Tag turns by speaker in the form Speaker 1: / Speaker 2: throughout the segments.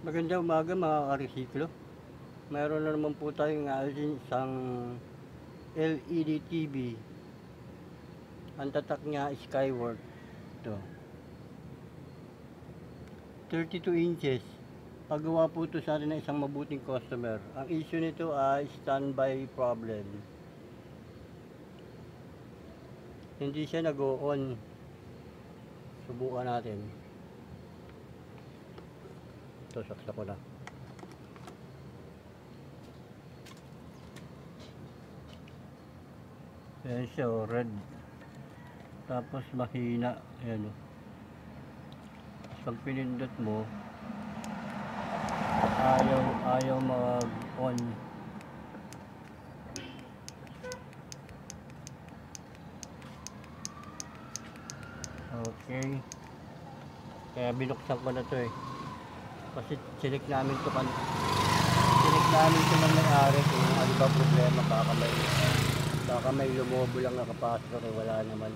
Speaker 1: Magandang umaga mga karesiklo. Mayroon na naman po tayong alisin isang LED TV. Ang tatak niya Skyward. Ito. 32 inches. Paggawa po ito sa atin ng isang mabuting customer. Ang issue nito ay standby problem. Hindi siya nag-o-on. Subukan natin. Ito, saksa ko na. Ayan siya, red. Tapos mahina. Ayan o. Pag pinindot mo, ayaw mag-on. Okay. Kaya binuksan ko na to eh. Kasi chinik namin to ng may-ari kung ano ba problema, baka may lumobo lang nakapasok eh, wala naman.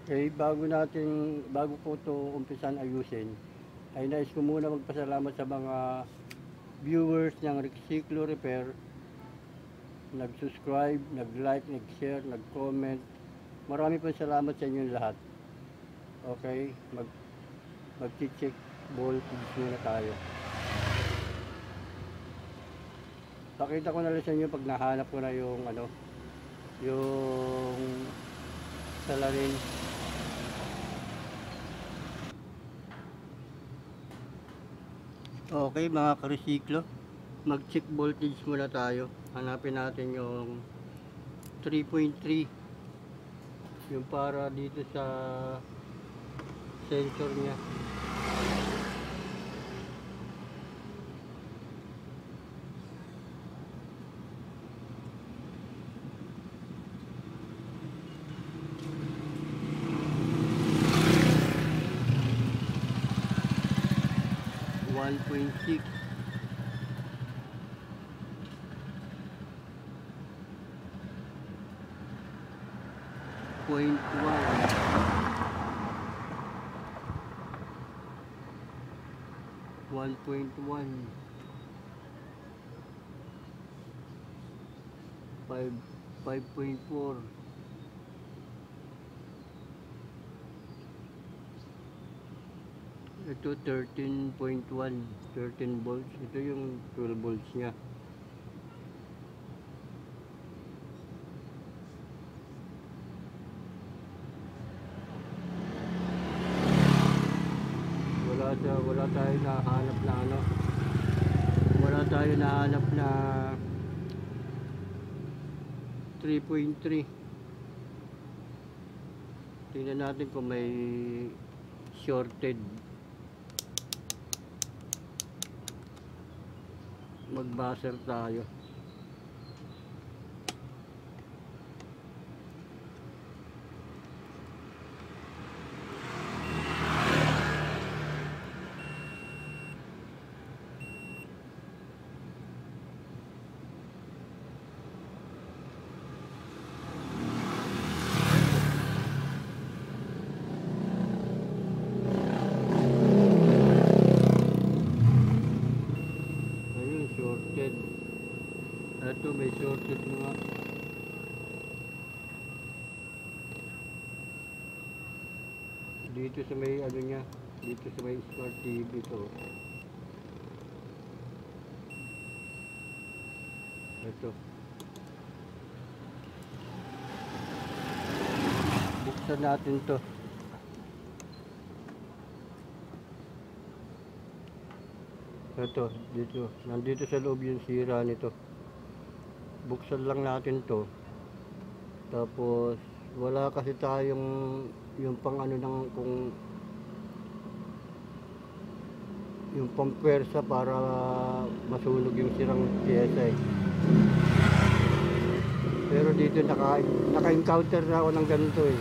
Speaker 1: Okay, bago po ito umpisan ayusin, ay nais ko muna magpasalamat sa mga viewers ng Recyclo Repair, nag-subscribe, nag-like, nag-share, nag-comment. Marami po salamat sa inyong lahat. Okay, mag-check voltage muna tayo. Pakita ko na lang sa inyo pag nahanap ko na yung yung salarin. Okay mga karesiklo, mag-check voltage muna tayo. Hanapin natin yung 3.3, yung para dito sa sensor niya. One point 6. 1.1. 5.4. Ito 13.1, 13 volts. Ito yung 12 volts nya. Wala tayo nahanap na wala tayo nahanap na 3.3. Tingnan natin kung may shorted. Mag-buzzer tayo. Ito may shorted nga. Dito sa may niya, dito sa may Smart TV to. Ito. Buksan natin to. Ito, dito. Nandito sa loob yung sira nito. Buksan lang natin to. Tapos wala kasi tayong yung pang kung yung pampersa para masunog yung sirang pyesa eh. Pero dito naka-encounter na ako ng ganito eh.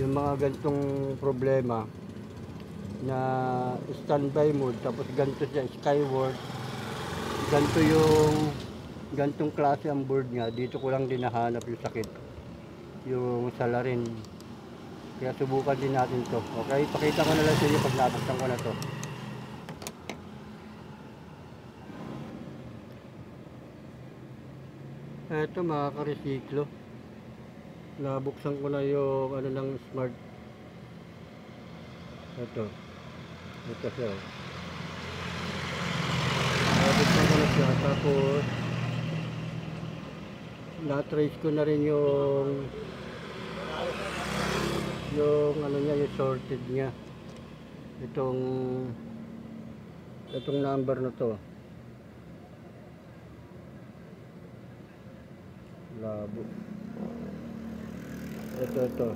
Speaker 1: Yung mga ganitong problema na standby mode, tapos ganito siya Skyward, ganito yung gantong klase ang board niya. Dito ko lang din nahanap yung sakit, yung salarin. Kaya subukan din natin to. Okay, pakita ko na lang sa inyo pag nabuksan ko na to. Eto mga ka-resiklo, nabuksan ko na yung ano ng smart. Ito siya. Nabuksan ko na siya, tapos na-trace ko na rin yung ano niya, yung sorted niya. Itong number na to. Labo. Ito.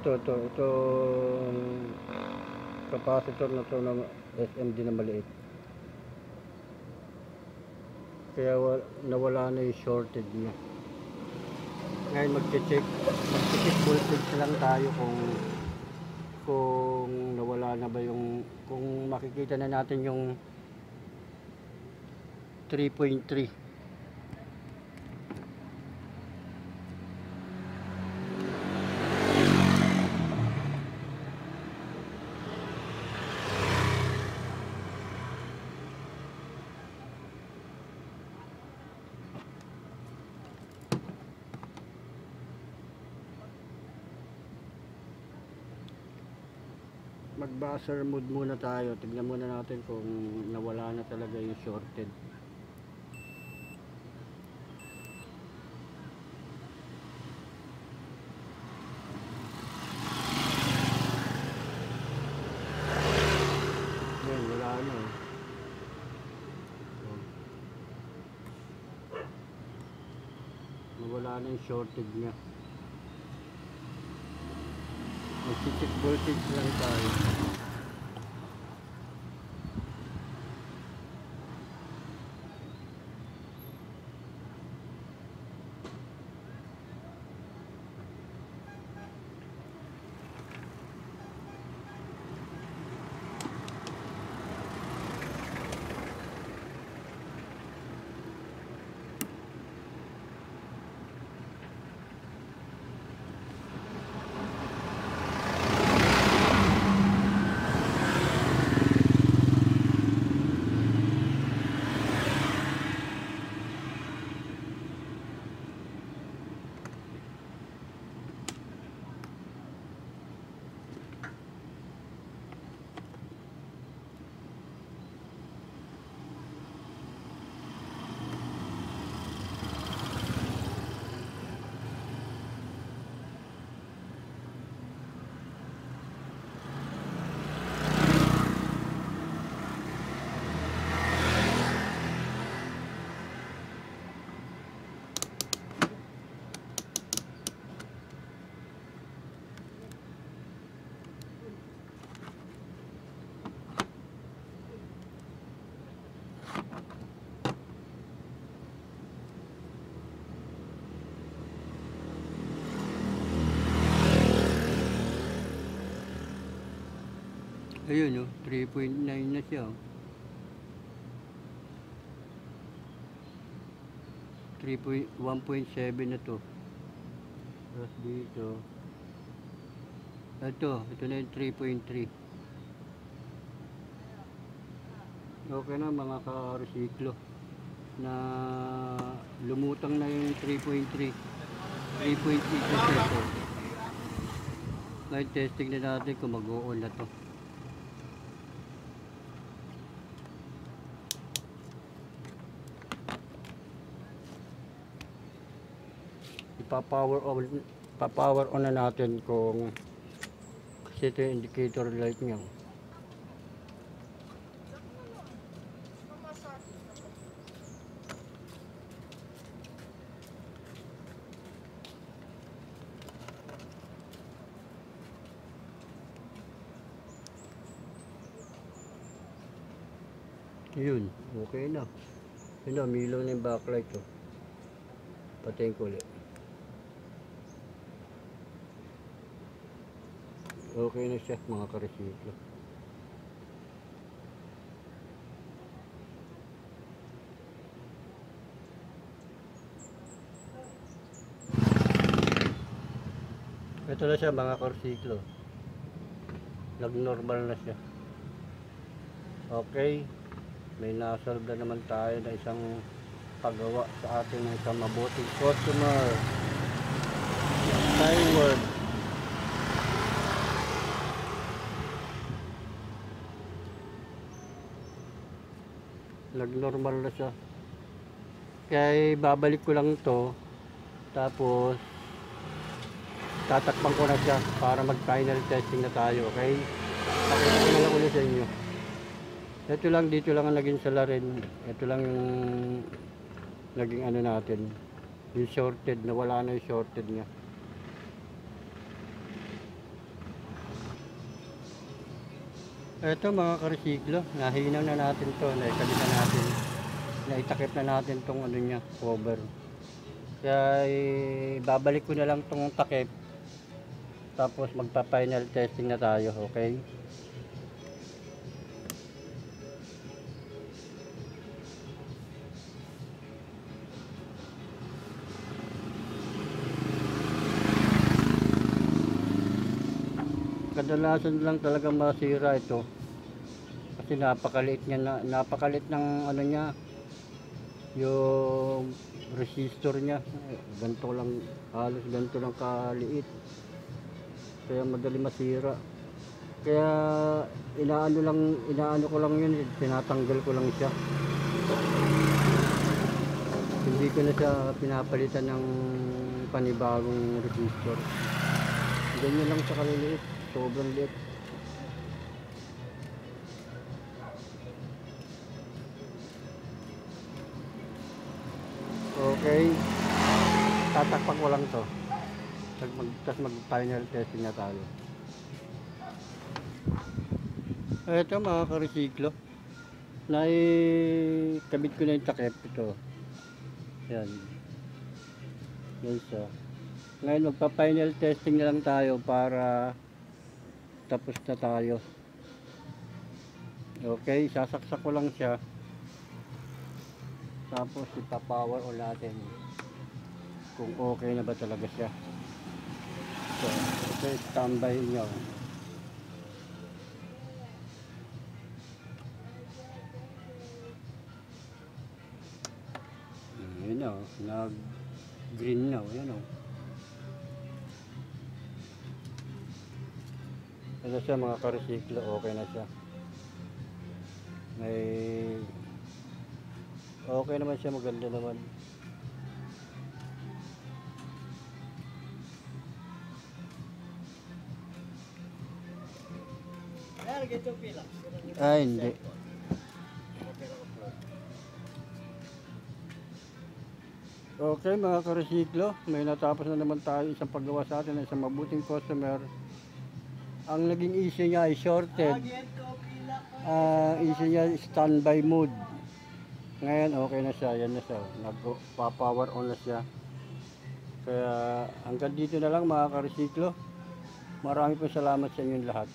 Speaker 1: Itong capacitor na to ng SMD na maliit. Kaya nawala na yung shorted niya. Ngayon magche-check voltage lang tayo kung nawala na ba kung makikita na natin yung 3.3. Mag-buzzer mode muna tayo. Tignan muna natin kung nawala na talaga yung shorted. Yan, wala na. Nawala na yung shorted niya. Mag-check voltage lang tayo. Ayun, 3.9 na siya. 1.7 na to. Tapos dito. Ito na yung 3.3. Okay na mga ka-resiklo. Na lumutang na yung 3.3. 3.8 na siya. Ngayon testing na natin kung mag-o-on na to. Ipa-power on na natin kung kasi ito yung indicator light niya. Yun, okay na. Yun na, milaw na yung backlight ko. Patayin ko ulit. Okay na siya mga ka-resiklo. Ito na siya mga karsiklo. Nag-normal na siya. Okay. May nasolve na naman tayo na isang paggawa sa ating isang mabuting customer. Skyward. Nag-normal na siya. Kaya babalik ko lang to. Tapos tatakpan ko na siya para mag-final testing na tayo. Okay? Pakita ko na lang ulit sa inyo. Ito lang, dito lang ang naging salarin. Ito lang yung naging ano natin. Yung shorted, nawala na yung shorted niya. Ito mga karisiklo, nahinaw na natin to, naikabit na natin. Naitakip na natin tong ano niya, cover. Kaya babalik ko na lang tong takip. Tapos magpa-final testing na tayo, okay? Kadalasan lang talaga masira ito kasi napakaliit niya, napakaliit ng ano niya, yung resistor niya. Ganito lang, halos ganito lang kaliit, kaya madali masira. Kaya inaano ko lang yun, tinatanggal ko lang siya, hindi ko na siya pinapalitan ng panibagong resistor. Ganyan lang sa kaliliit, sobrang liit. Okay, tatakpan ko lang to. Tapos mag-final testing na tayo. Ito mga karisiklo, naikabit ko na yung takip ito. Yan. Yan siya. Ngayon magpa-final testing na lang tayo para tapos na tayo. Okay, sasaksak ko lang siya. Tapos ipa-power on natin kung okay na ba talaga siya. So, ito standby nyo. Yun o, nag-green na o, yun o. Ano siya mga karisiklo, okay na siya. May okay naman siya, maganda naman. Hindi. Okay mga karisiklo, may natapos na naman tayo isang paggawa sa atin ng isang mabuting customer. Ang naging issue niya ay shorted. Issue niya standby mode. Ngayon okay na siya, yan na siya, nagpa-power on na siya. Kaya hanggang dito na lang mga karisiklo. Marami po salamat sa inyong lahat.